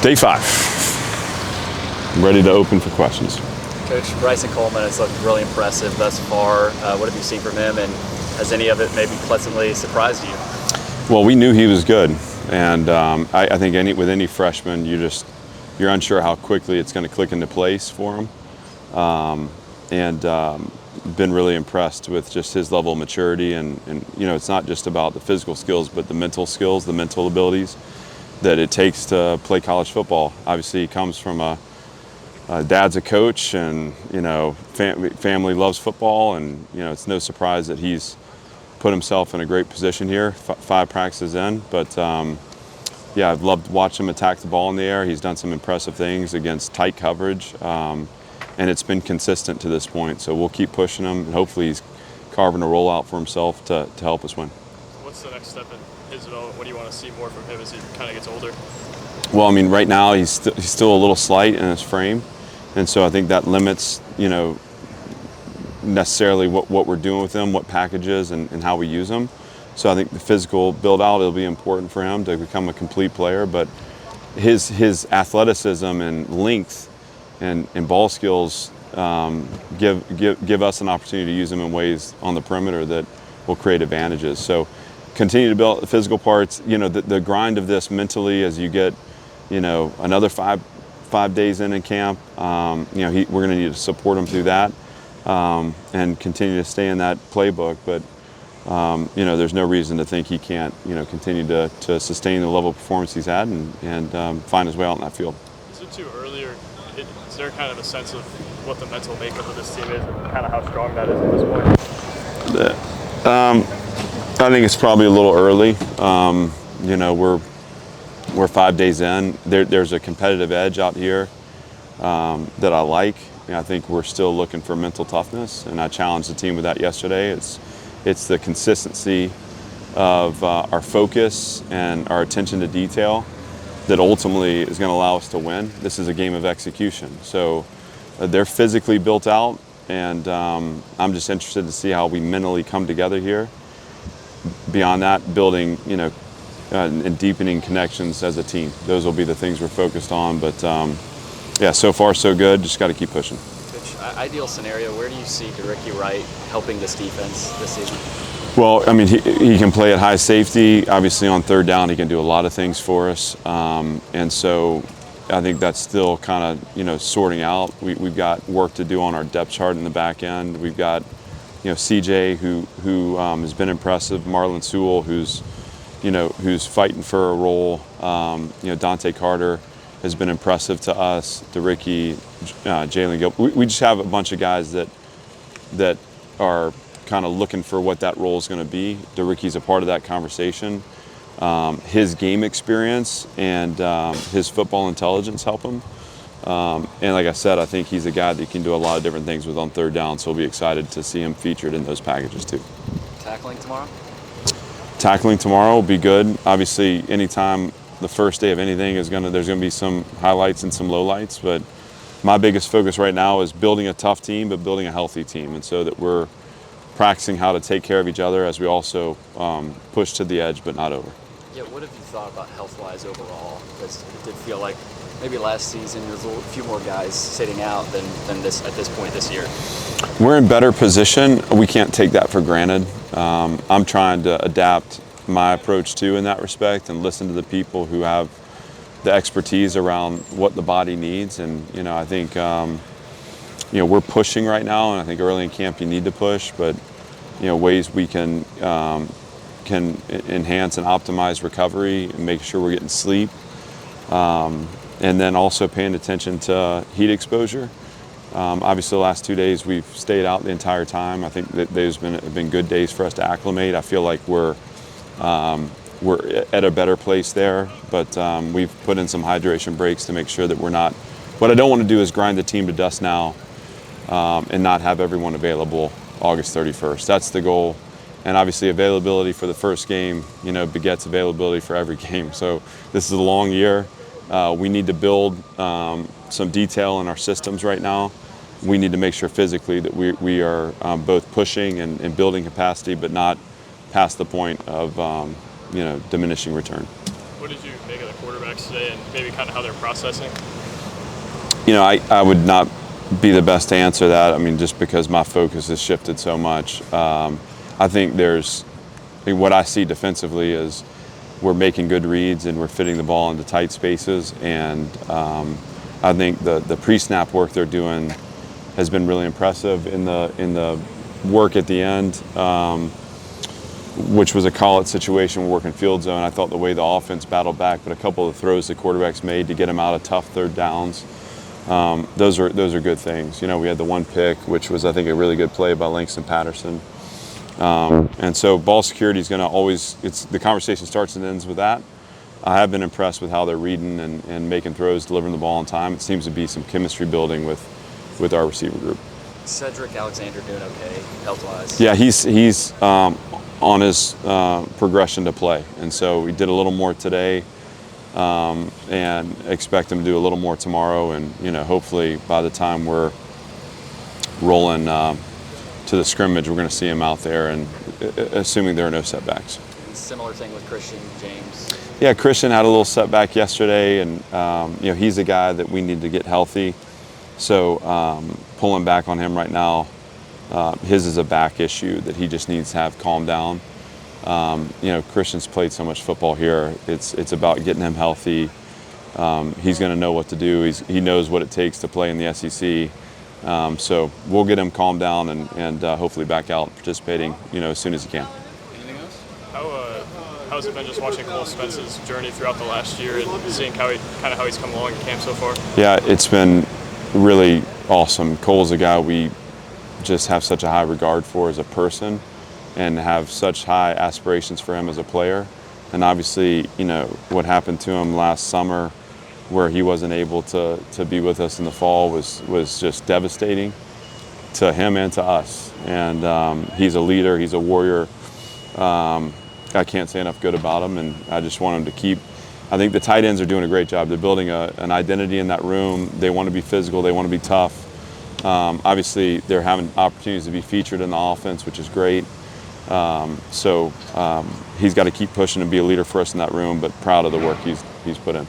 Day 5. I'm ready to open for questions. Coach, Bryson Coleman has looked really impressive thus far. What have you seen from him, and has any of it maybe pleasantly surprised you? Well, we knew he was good, and I think with any freshman, you're unsure how quickly it's going to click into place for him. Been really impressed with just his level of maturity, and it's not just about the physical skills, but the mental skills, the mental abilities that it takes to play college football. Obviously, he comes from dad's a coach, and family loves football, and it's no surprise that he's put himself in a great position here. 5 practices in, but yeah, I've loved watching him attack the ball in the air. He's done some impressive things against tight coverage, and it's been consistent to this point. So we'll keep pushing him, and hopefully he's carving a rollout for himself to help us win. What's the next step in his development? What do you want to see more from him as he kind of gets older? Well, I mean, right now he's still a little slight in his frame, and so I think that limits, necessarily what we're doing with him, what packages, and how we use them. So I think the physical build-out will be important for him to become a complete player, but his athleticism and length and ball skills give us an opportunity to use him in ways on the perimeter that will create advantages. So continue to build the physical parts. The grind of this mentally as you get, another five days in camp. We're going to need to support him through that and continue to stay in that playbook. But there's no reason to think he can't, continue to sustain the level of performance he's had and find his way out in that field. Is it too early, or is there kind of a sense of what the mental makeup of this team is and kind of how strong that is at this point? I think it's probably a little early. We're 5 days in. There's a competitive edge out here that I like. I think we're still looking for mental toughness, and I challenged the team with that yesterday. It's the consistency of our focus and our attention to detail that ultimately is going to allow us to win. This is a game of execution. So they're physically built out, and I'm just interested to see how we mentally come together here. Beyond that, building, and deepening connections as a team. Those will be the things we're focused on. But yeah, so far so good. Just got to keep pushing. Coach, ideal scenario, where do you see Ricky Wright helping this defense this season? Well, I mean, he can play at high safety. Obviously, on third down, he can do a lot of things for us. And so I think that's still kind of, sorting out. We've got work to do on our depth chart in the back end. We've got, CJ, who has been impressive. Marlon Sewell, who's fighting for a role. Dante Carter has been impressive to us. DeRicky, Jalen Gill. We just have a bunch of guys that are kind of looking for what that role is going to be. DeRicky's a part of that conversation. His game experience and his football intelligence help him. And like I said, I think he's a guy that can do a lot of different things with on third down, so we'll be excited to see him featured in those packages too. Tackling tomorrow? Tackling tomorrow will be good. Obviously, anytime the first day of anything there's going to be some highlights and some lowlights, but my biggest focus right now is building a tough team, but building a healthy team, and so that we're practicing how to take care of each other as we also push to the edge, but not over. Yeah, what have you thought about health-wise overall? Because it did feel like maybe last season there's a few more guys sitting out than this at this point this year. We're in better position. We can't take that for granted. I'm trying to adapt my approach too in that respect and listen to the people who have the expertise around what the body needs. And I think we're pushing right now, and I think early in camp you need to push, but ways we can enhance and optimize recovery and make sure we're getting sleep, and then also paying attention to heat exposure. Obviously, the last 2 days we've stayed out the entire time. I think that those have been good days for us to acclimate. I feel like we're at a better place there, but we've put in some hydration breaks to make sure that we're not. What I don't want to do is grind the team to dust now and not have everyone available August 31st. That's the goal. And obviously availability for the first game, begets availability for every game. So this is a long year. We need to build some detail in our systems right now. We need to make sure physically that we are both pushing and building capacity, but not past the point of diminishing return. What did you make of the quarterback quarterbacks today and maybe kind of how they're processing? You know, I would not be the best to answer that. I mean, just because my focus has shifted so much. I think what I see defensively is we're making good reads and we're fitting the ball into tight spaces. And I think the pre-snap work they're doing has been really impressive in the work at the end, which was a call-it situation. We're working field zone. I thought the way the offense battled back, but a couple of the throws the quarterbacks made to get them out of tough third downs, those are good things. You know, we had the one pick, which was, I think, a really good play by Langston Patterson. And so ball security is going to always, the conversation starts and ends with that. I have been impressed with how they're reading and making throws, delivering the ball on time. It seems to be some chemistry building with our receiver group. Cedric Alexander doing okay, health-wise? Yeah, he's on his progression to play. And so we did a little more today and expect him to do a little more tomorrow. And, you know, hopefully by the time we're rolling to the scrimmage, we're going to see him out there, and assuming there are no setbacks. Similar thing with Christian James. Yeah, Christian had a little setback yesterday, and you know, he's a guy that we need to get healthy. So pulling back on him right now, his is a back issue that he just needs to have calmed down. You know, Christian's played so much football here. It's about getting him healthy. He's going to know what to do. He knows what it takes to play in the SEC. So we'll get him calmed down and hopefully back out participating, you know, as soon as he can. Anything else? How's it been just watching Cole Spence's journey throughout the last year and seeing how he's come along in camp so far? Yeah, it's been really awesome. Cole's a guy we just have such a high regard for as a person and have such high aspirations for him as a player. And obviously, you know, what happened to him last summer where he wasn't able to be with us in the fall was just devastating to him and to us. And he's a leader, he's a warrior. I can't say enough good about him, and I just want him to keep. I think the tight ends are doing a great job. They're building an identity in that room. They want to be physical, they want to be tough. Obviously, they're having opportunities to be featured in the offense, which is great. So he's got to keep pushing and be a leader for us in that room, but proud of the work he's put in.